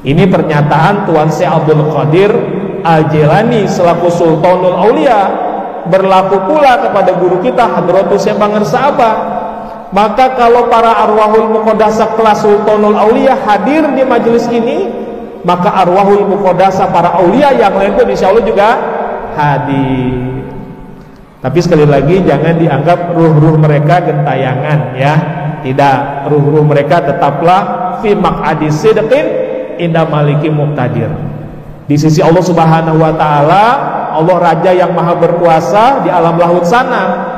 Ini pernyataan Tuan Syekh Abdul Qadir Al-Jailani selaku Sultanul Aulia, berlaku pula kepada guru kita Hadratus Syekh Bangir Sa'abah. Maka kalau para arwahul muqaddasah kelas Sultanul Aulia hadir di majelis ini, maka arwahul muqaddasah para aulia yang lain pun insya Allah juga hadir. Tapi sekali lagi jangan dianggap ruh-ruh mereka gentayangan, ya. Tidak, ruh-ruh mereka tetaplah fi maq'adi sidqin inda maliki muqtadir. Di sisi Allah Subhanahu wa taala, Allah Raja yang Maha berkuasa di alam lahut sana.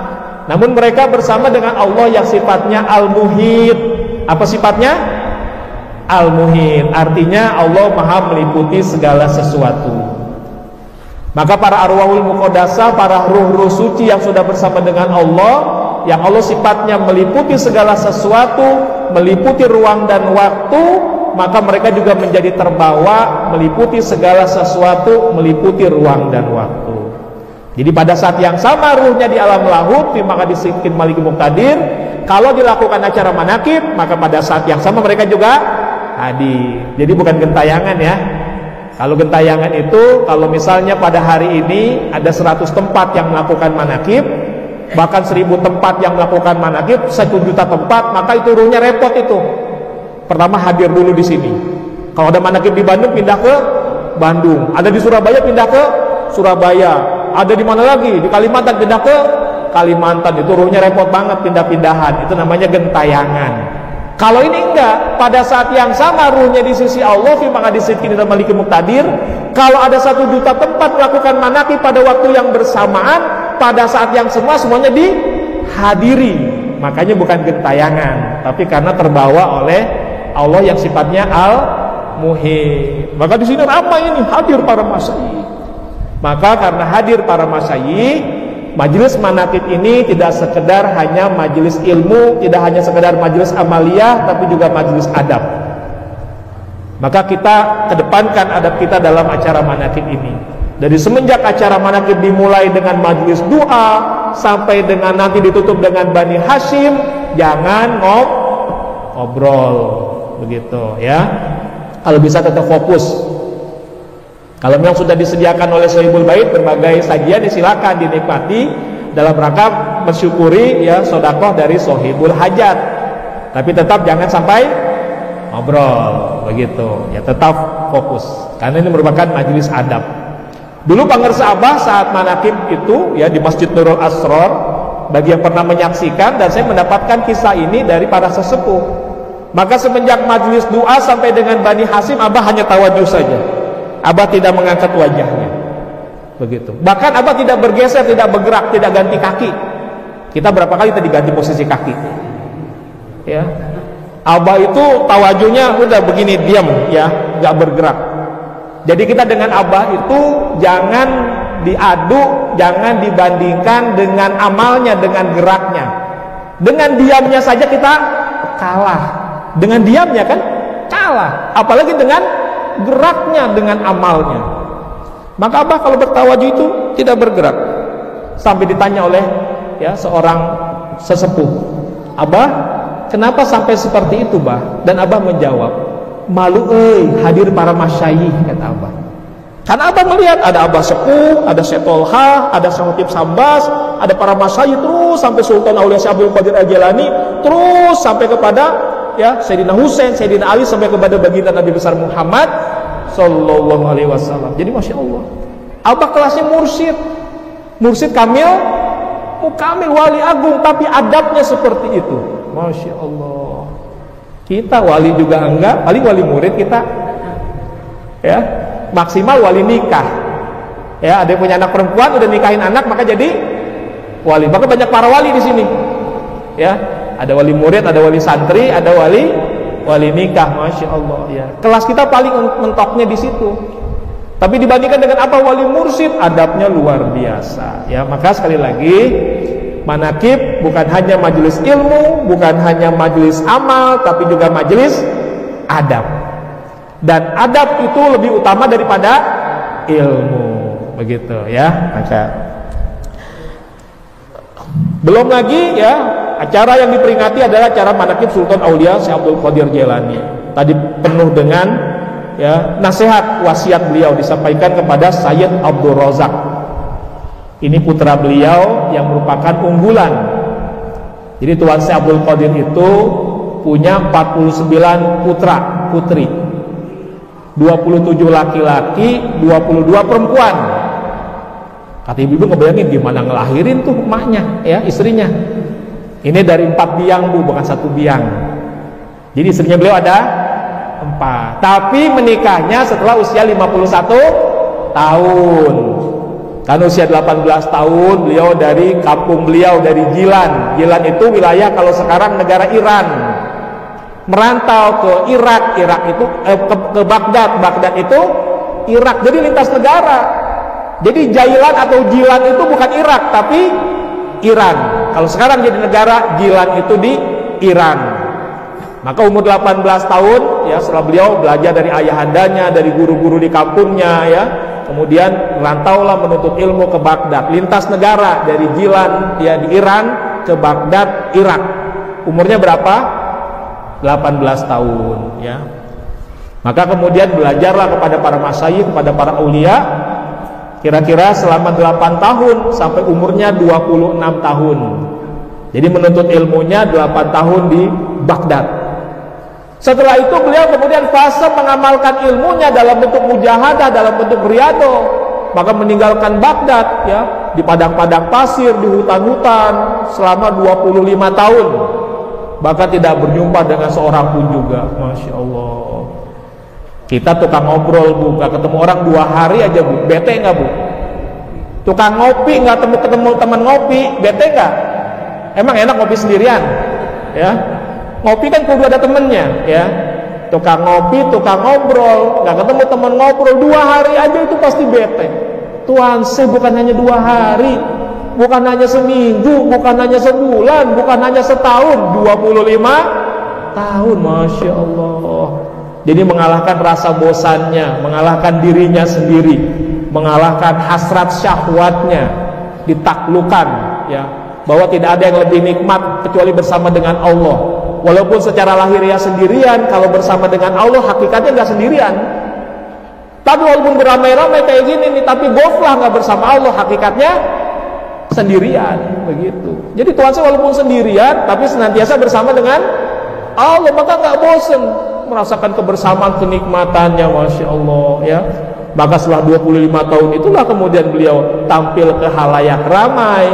Namun mereka bersama dengan Allah yang sifatnya Al-Muhit. Apa sifatnya? Al-Muhit. Artinya Allah Maha meliputi segala sesuatu. Maka para arwahul muqaddasah, para ruh-ruh suci yang sudah bersama dengan Allah, yang Allah sifatnya meliputi segala sesuatu, meliputi ruang dan waktu, maka mereka juga menjadi terbawa meliputi segala sesuatu, meliputi ruang dan waktu. Jadi pada saat yang sama ruhnya di alam lahut, maka disikin maliki muqtadir. Kalau dilakukan acara manakib, maka pada saat yang sama mereka juga hadir. Jadi bukan gentayangan, ya. Kalau gentayangan itu, kalau misalnya pada hari ini ada 100 tempat yang melakukan manakib, bahkan 1000 tempat yang melakukan manakib, 1 juta tempat, maka itu ruhnya repot itu. Pertama hadir dulu di sini. Kalau ada manakib di Bandung, pindah ke Bandung. Ada di Surabaya, pindah ke Surabaya. Ada di mana lagi? Di Kalimantan, pindah ke Kalimantan. Itu ruhnya repot banget pindah-pindahan. Itu namanya gentayangan. Kalau ini enggak, pada saat yang sama ruhnya di sisi Allah, fi maq'adis-sidqin inda maliki muqtadir. Kalau ada 1 juta tempat melakukan manakib pada waktu yang bersamaan, pada saat yang semuanya dihadiri. Makanya bukan gentayangan, tapi karena terbawa oleh Allah yang sifatnya Al-Muhit. Maka di sini ramai ini hadir para masyayikh. Maka karena hadir para masyayikh, majelis manakib ini tidak sekedar hanya majelis ilmu, tidak hanya sekedar majelis amaliyah, tapi juga majelis adab. Maka kita kedepankan adab kita dalam acara manakib ini. Dari semenjak acara manakib dimulai dengan majelis doa sampai dengan nanti ditutup dengan Bani Hashim, jangan ngobrol begitu, ya. Kalau bisa tetap fokus. Kalau memang sudah disediakan oleh Sohibul Bait berbagai sajian, silakan dinikmati dalam rangka mensyukuri, ya, sedekah dari Sohibul Hajat. Tapi tetap jangan sampai ngobrol begitu, ya, tetap fokus karena ini merupakan majelis adab. Dulu Bangir Sa'abah saat manakib itu, ya, di Masjid Nurul Asror, bagi yang pernah menyaksikan, dan saya mendapatkan kisah ini dari para sesepuh. Maka semenjak majelis doa sampai dengan Bani Hashim, Abah hanya tawadhu saja. Abah tidak mengangkat wajahnya, begitu. Bahkan Abah tidak bergeser, tidak bergerak, tidak ganti kaki. Kita berapa kali tadi ganti posisi kaki, ya. Abah itu tawajunya udah begini, diam, ya, nggak bergerak. Jadi kita dengan Abah itu jangan diadu, jangan dibandingkan dengan amalnya, dengan geraknya. Dengan diamnya saja kita kalah. Dengan diamnya kan kalah, apalagi dengan geraknya, dengan amalnya. Maka Abah kalau bertawajuh itu tidak bergerak. Sampai ditanya oleh, ya, seorang sesepuh, Abah, kenapa sampai seperti itu, Bah? Dan Abah menjawab, malu hadir para masyayikh, kata Abah. Karena Abah melihat ada Abah Sepuh, ada Syekh Tolha, ada Syekh Khotib Sambas, ada para masyayikh terus sampai Sultan Aulia Syekh Abdul Qadir Al-Jailani, terus sampai kepada, ya, Sayyidina Husain, Sayyidina Ali, sampai kepada baginda Nabi besar Muhammad sallallahu alaihi wasallam. Jadi Masya Allah, Abah kelasnya mursyid kamil, mukamil, wali agung, tapi adabnya seperti itu. Masya Allah. Kita wali juga enggak, paling wali murid kita, ya, maksimal wali nikah, ya. Ada yang punya anak perempuan udah nikahin anak, maka jadi wali. Maka banyak para wali di sini, ya. Ada wali murid, ada wali santri, ada wali nikah, Masya Allah, ya. Kelas kita paling mentoknya di situ. Tapi dibandingkan dengan apa wali mursyid, adabnya luar biasa, ya. Maka sekali lagi, manakib bukan hanya majelis ilmu, bukan hanya majelis amal, tapi juga majelis adab. Dan adab itu lebih utama daripada ilmu, begitu, ya. Maka belum lagi, ya, acara yang diperingati adalah acara manakib Sultan Aulia Syekh Abdul Qadir Jailani. Tadi penuh dengan ya, nasihat wasiat beliau disampaikan kepada Sayyid Abdul Razak. Ini putra beliau yang merupakan unggulan. Jadi Tuan Syekh Abdul Qadir itu punya 49 putra putri, 27 laki-laki, 22 perempuan. Kata ibu-ibu ngebayangin gimana ngelahirin tuh emaknya, ya, istrinya. Ini dari 4 biang, Bu, bukan 1 biang. Jadi istrinya beliau ada 4. Tapi menikahnya setelah usia 51 tahun. Kan usia 18 tahun beliau dari kampung beliau, dari Jilan. Jilan itu wilayah kalau sekarang negara Iran. Merantau ke Irak, Irak itu ke Baghdad, Baghdad itu Irak. Jadi lintas negara. Jadi Jailan atau Jilan itu bukan Irak tapi Iran. Kalau sekarang jadi negara, Jilan itu di Iran. Maka umur 18 tahun ya, setelah beliau belajar dari ayahandanya, dari guru-guru di kampungnya ya, kemudian rantaulah menuntut ilmu ke Baghdad, lintas negara dari Jilan ya di Iran ke Baghdad, Irak. Umurnya berapa? 18 tahun ya. Maka kemudian belajarlah kepada para masyayikh, kepada para aulia, kira-kira selama 8 tahun sampai umurnya 26 tahun. Jadi menuntut ilmunya 8 tahun di Baghdad. Setelah itu beliau kemudian fase mengamalkan ilmunya dalam bentuk mujahadah, dalam bentuk riyadhah. Maka meninggalkan Baghdad ya, di padang-padang pasir, di hutan-hutan selama 25 tahun. Bahkan tidak berjumpa dengan seorang pun juga. Masya Allah. Kita tukang ngobrol, Bu, gak ketemu orang 2 hari aja, Bu, bete gak, Bu? Tukang ngopi, gak ketemu teman ngopi, bete gak? Emang enak ngopi sendirian? Ya, ngopi kan kudu ada temennya, ya. Tukang ngopi, tukang ngobrol, gak ketemu teman ngobrol 2 hari aja itu pasti bete. Tuan Syekh bukan hanya 2 hari, bukan hanya seminggu, bukan hanya sebulan, bukan hanya setahun, 25 tahun, Masya Allah. Jadi mengalahkan rasa bosannya, mengalahkan dirinya sendiri, mengalahkan hasrat syahwatnya, ditaklukkan ya, bahwa tidak ada yang lebih nikmat kecuali bersama dengan Allah. Walaupun secara lahiriah sendirian, kalau bersama dengan Allah hakikatnya nggak sendirian. Tapi walaupun beramai-ramai kayak gini nih, tapi goflah nggak bersama Allah, hakikatnya sendirian begitu. Jadi Tuhan saya walaupun sendirian, tapi senantiasa bersama dengan Allah, maka nggak bosen merasakan kebersamaan, kenikmatannya, Masya Allah ya. Maka setelah 25 tahun itulah kemudian beliau tampil ke halayak ramai,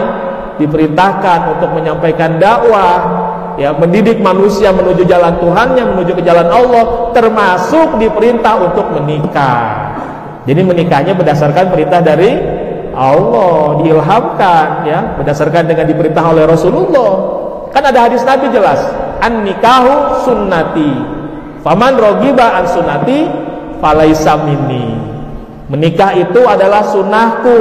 diperintahkan untuk menyampaikan dakwah ya, mendidik manusia menuju jalan Tuhannya, menuju ke jalan Allah, termasuk diperintah untuk menikah. Jadi menikahnya berdasarkan perintah dari Allah, diilhamkan ya, berdasarkan dengan diperintah oleh Rasulullah. Kan ada hadis Nabi jelas, an-nikahu sunnati, faman rogiba an sunnati falaisa minni. Menikah itu adalah sunnahku,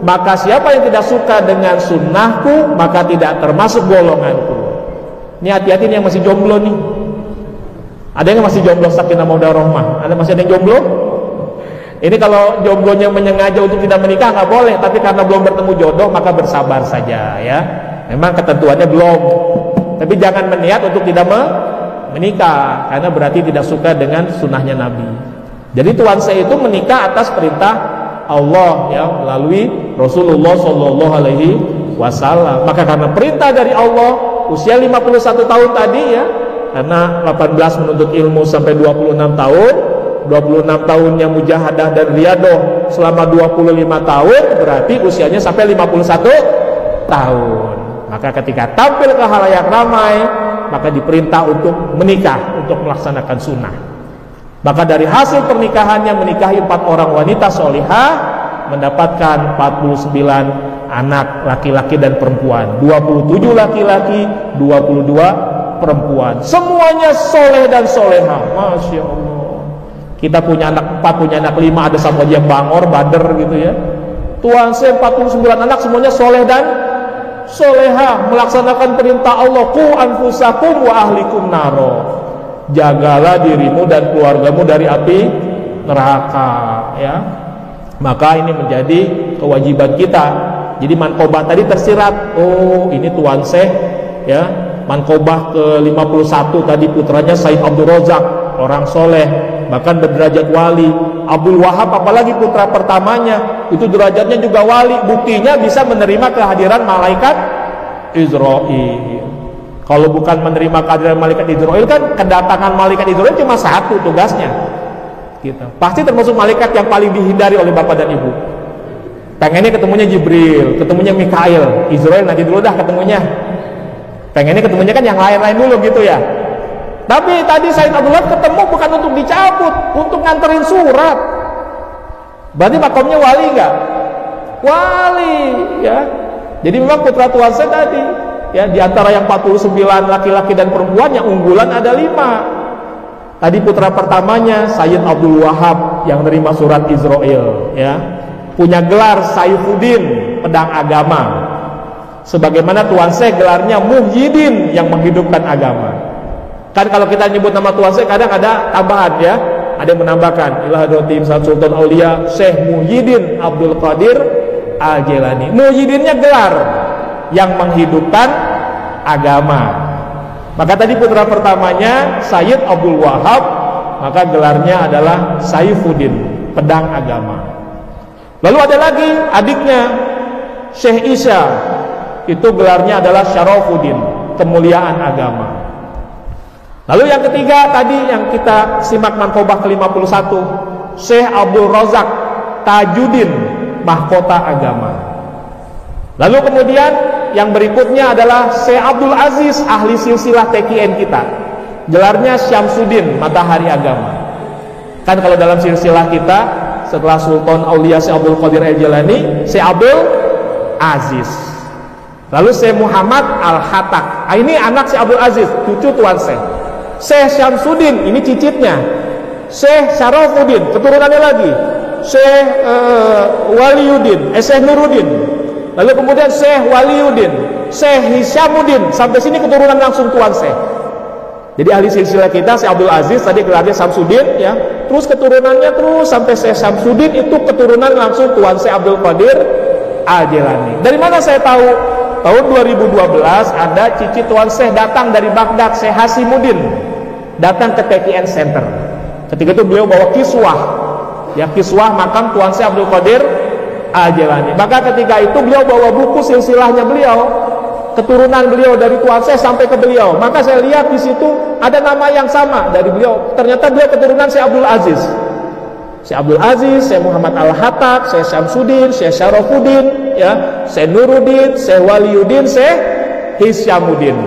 maka siapa yang tidak suka dengan sunnahku maka tidak termasuk golonganku. Ini hati-hati nih yang masih jomblo nih. Ada yang masih jomblo sakinah mawaddah rahmah? Ada masih ada yang jomblo? Ini kalau jomblonya menyengaja untuk tidak menikah nggak boleh, tapi karena belum bertemu jodoh maka bersabar saja ya. Memang ketentuannya belum, tapi jangan berniat untuk tidak menikah, karena berarti tidak suka dengan sunnahnya Nabi. Jadi Tuan Syekh itu menikah atas perintah Allah ya, melalui Rasulullah Shallallahu Alaihi Wasallam. Maka karena perintah dari Allah, usia 51 tahun tadi ya, karena 18 menuntut ilmu sampai 26 tahun, 26 tahunnya mujahadah dan riyadhah selama 25 tahun, berarti usianya sampai 51 tahun. Maka ketika tampil ke halayak ramai, maka diperintah untuk menikah, untuk melaksanakan sunnah. Maka dari hasil pernikahannya menikahi 4 orang wanita solihah, mendapatkan 49 anak laki-laki dan perempuan, 27 laki-laki, 22 perempuan. Semuanya soleh dan solehah, Masya Allah. Kita punya anak 4, punya anak 5, ada sama aja yang bangor, bader gitu ya. Tuan Syekh 49 anak semuanya soleh dan solehah, melaksanakan perintah Allah, qu anfusakum wa ahlikum naro. Jagalah dirimu dan keluargamu dari api neraka ya. Maka ini menjadi kewajiban kita. Jadi manqobah tadi tersirat, oh ini Tuan Syekh ya, manqobah ke 51 tadi putranya Sayyid Abdul Razak, orang soleh. bahkan berderajat wali. Abdul Wahab apalagi putra pertamanya, itu derajatnya juga wali. Buktinya bisa menerima kehadiran malaikat Israil. Kalau bukan menerima kehadiran malaikat Israil, kan kedatangan malaikat Israil cuma satu tugasnya. Gitu. Pasti termasuk malaikat yang paling dihindari oleh bapak dan ibu. Pengennya ketemunya Jibril, ketemunya Mikail, Israil nanti dulu dah ketemunya. Pengennya ketemunya kan yang lain-lain dulu gitu ya. Tapi tadi Said Abdullah ketemu bukan untuk dicabut, untuk nganterin surat. Berarti makomnya wali enggak? Wali, ya. Jadi memang putra Tuan saya tadi, ya, di antara yang 49 laki-laki dan perempuan, yang unggulan ada 5. Tadi putra pertamanya Sayyid Abdul Wahab yang menerima surat Israil, ya. Punya gelar Saifuddin, pedang agama. Sebagaimana Tuan saya gelarnya Muhyiddin, yang menghidupkan agama. Kan kalau kita nyebut nama Tuan saya kadang ada tambahan, ya. Ada yang menambahkan Ila Hadratim Sultan Aulia Syekh Muhyiddin Abdul Qadir Al-Jilani. Muhyiddinnya gelar yang menghidupkan agama. Maka tadi putra pertamanya Sayyid Abdul Wahab, maka gelarnya adalah Saifuddin, pedang agama. Lalu ada lagi adiknya Syekh Isya, itu gelarnya adalah Syarafuddin, kemuliaan agama. Lalu yang ketiga tadi yang kita simak Mankobah ke-51, Syekh Abdul Razak Tajuddin, mahkota agama. Lalu kemudian yang berikutnya adalah Syekh Abdul Aziz, ahli silsilah TKN kita, gelarnya Syamsuddin, matahari agama. Kan kalau dalam silsilah kita setelah Sultan Aulia Syekh Abdul Qadir Al-Jilani, Syekh Abdul Aziz. Lalu Syekh Muhammad Al-Hatak, ini anak Syekh Abdul Aziz, cucu Tuan Syekh. Syekh Syamsuddin, ini cicitnya. Syekh Syarafuddin, keturunannya lagi. Syekh Waliuddin, Syekh Nuruddin. Lalu kemudian Syekh Waliuddin, Syekh Hisyamuddin, sampai sini keturunan langsung Tuan Syekh. Jadi ahli silsilah kita Syekh Abdul Aziz tadi gelarnya Syamsuddin, ya. Terus keturunannya terus sampai Syekh Syamsuddin, itu keturunan langsung Tuan Syekh Abdul Qadir Al-Jilani. Dari mana saya tahu? Tahun 2012 ada cici Tuan Syekh datang dari Baghdad, Syekh Hasimuddin, datang ke TKN Center. Ketika itu beliau bawa kiswah, ya, kiswah makam Tuan Syekh Abdul Qadir Al-Jilani. Maka ketika itu beliau bawa buku silsilahnya beliau, keturunan beliau dari Tuan Syekh sampai ke beliau. Maka saya lihat di situ ada nama yang sama dari beliau. Ternyata beliau keturunan Syekh Abdul Aziz. Syekh Abdul Aziz, Syekh Muhammad Al-Hatak, Syekh Syamsuddin, Syekh Syarafuddin, ya, Syekh Nuruddin, Syekh Waliuddin, Syekh Hisyamuddin.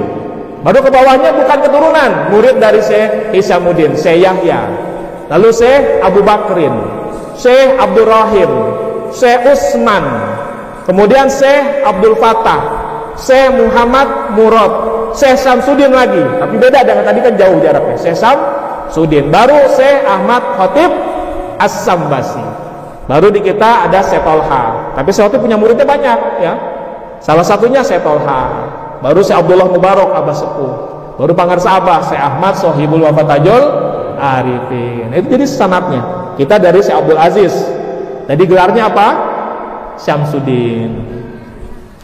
Baru ke bawahnya bukan keturunan, murid dari Syekh Hisyamuddin, Syekh Yahya. Lalu Syekh Abu Bakrin, Syekh Abdul Rahim, Syekh Utsman, kemudian Syekh Abdul Fattah, Syekh Muhammad Murad, Syekh Syamsuddin lagi, tapi beda dengan tadi kan jauh jaraknya. Syekh Syamsuddin, baru Syekh Ahmad Khatib As-Sambasi. Baru di kita ada Syekh Tolha. Tapi Syekh Khatib punya muridnya banyak, ya. Salah satunya Syekh Tolha. Baru Syekh Abdullah Mubarak Abah Sepuh. Baru Pangarsa Abah Syekh Ahmad Sohibul Wafatajul Arifin. Itu jadi sanadnya. Kita dari Syekh Abdul Aziz. Jadi gelarnya apa? Syamsuddin.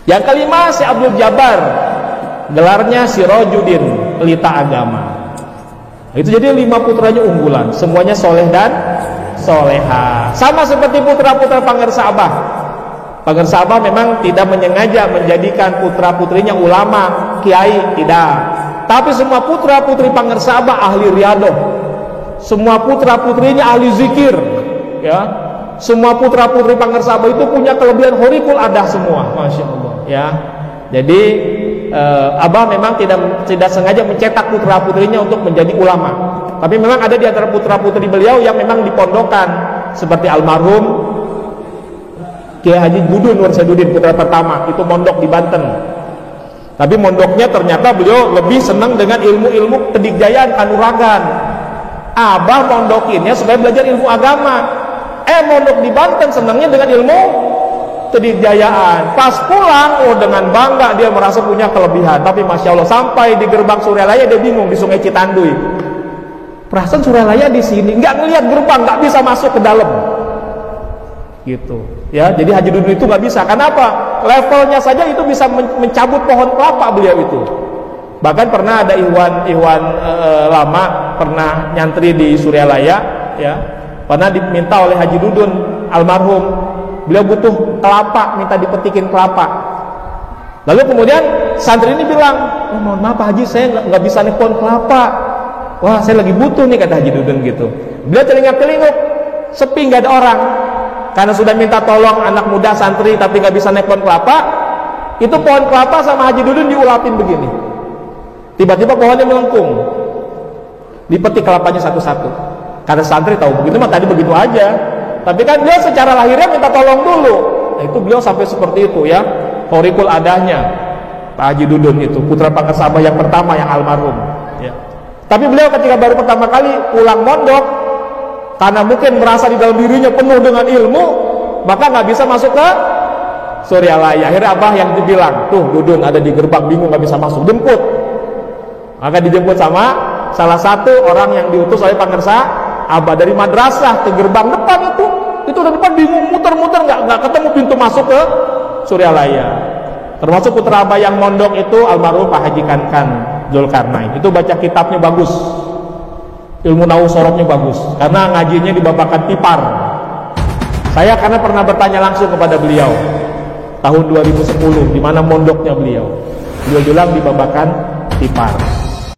Yang kelima Syekh Abdul Jabbar, gelarnya Sirajuddin, pelita agama. Itu jadi 5 putranya unggulan, semuanya soleh dan soleha. Sama seperti putra-putra Pangarsa Abah. Pangarsa Abah memang tidak menyengaja menjadikan putra-putrinya ulama, kiai, tidak. Tapi semua putra-putri Pangarsa Abah ahli riyadah. Semua putra-putrinya ahli zikir, ya. Semua putra-putri Pangarsa Abah itu punya kelebihan khariqul adah semua, Masya Allah, ya. Jadi Abah memang tidak sengaja mencetak putra-putrinya untuk menjadi ulama. Tapi memang ada di antara putra-putri beliau yang memang dipondokkan, seperti almarhum Kiai Haji Budun Nur Saiduddin, putra pertama, itu mondok di Banten. Tapi mondoknya ternyata beliau lebih senang dengan ilmu-ilmu kedikjayaan, kanuragan. Abah mondokinnya supaya belajar ilmu agama. Mondok di Banten senangnya dengan ilmu kedikjayaan. Pas pulang, dengan bangga dia merasa punya kelebihan. Tapi Masya Allah, sampai di gerbang Suryalaya dia bingung, di Sungai Citanduy. Perasaan Suryalaya di sini, nggak ngelihat gerbang, nggak bisa masuk ke dalam. Gitu, ya. Jadi Haji Dudun itu nggak bisa. Kenapa? Levelnya saja itu bisa mencabut pohon kelapa beliau itu. Bahkan pernah ada Ikhwan lama pernah nyantri di Suryalaya. ya, pernah diminta oleh Haji Dudun almarhum, beliau butuh kelapa, minta dipetikin kelapa. Lalu kemudian santri ini bilang, oh mohon maaf Pak Haji, saya nggak bisa nih pohon kelapa. Wah saya lagi butuh nih, kata Haji Dudun gitu. Beliau celingak-celinguk, sepi nggak ada orang, karena sudah minta tolong anak muda santri tapi nggak bisa naik pohon kelapa. Itu pohon kelapa sama Haji Dudun diulapin begini, tiba-tiba pohonnya melengkung, dipetik kelapanya satu-satu. Karena santri tahu begitu mah tadi begitu aja, tapi kan dia secara lahirnya minta tolong dulu. Nah, itu beliau sampai seperti itu ya, horikul adanya Pak Haji Dudun itu, putra pangkat Sabah yang pertama yang almarhum ya. Tapi beliau ketika baru pertama kali pulang mondok, karena mungkin merasa di dalam dirinya penuh dengan ilmu, maka nggak bisa masuk ke Suryalaya. Akhirnya Abah yang dibilang, tuh Dudun ada di gerbang bingung nggak bisa masuk, jemput. Maka dijemput sama salah satu orang yang diutus oleh Pangersa Abah dari madrasah ke gerbang depan itu udah depan bingung, muter-muter nggak ketemu pintu masuk ke Suryalaya. Termasuk putra Abah yang mondok itu almarhum Pak Haji Kankan Zulkarnain. Itu baca kitabnya bagus, ilmu nahu sorobnya bagus, karena ngajinya di Babakan Tipar. Saya karena pernah bertanya langsung kepada beliau tahun 2010 di mana mondoknya beliau. Beliau bilang di Babakan Tipar.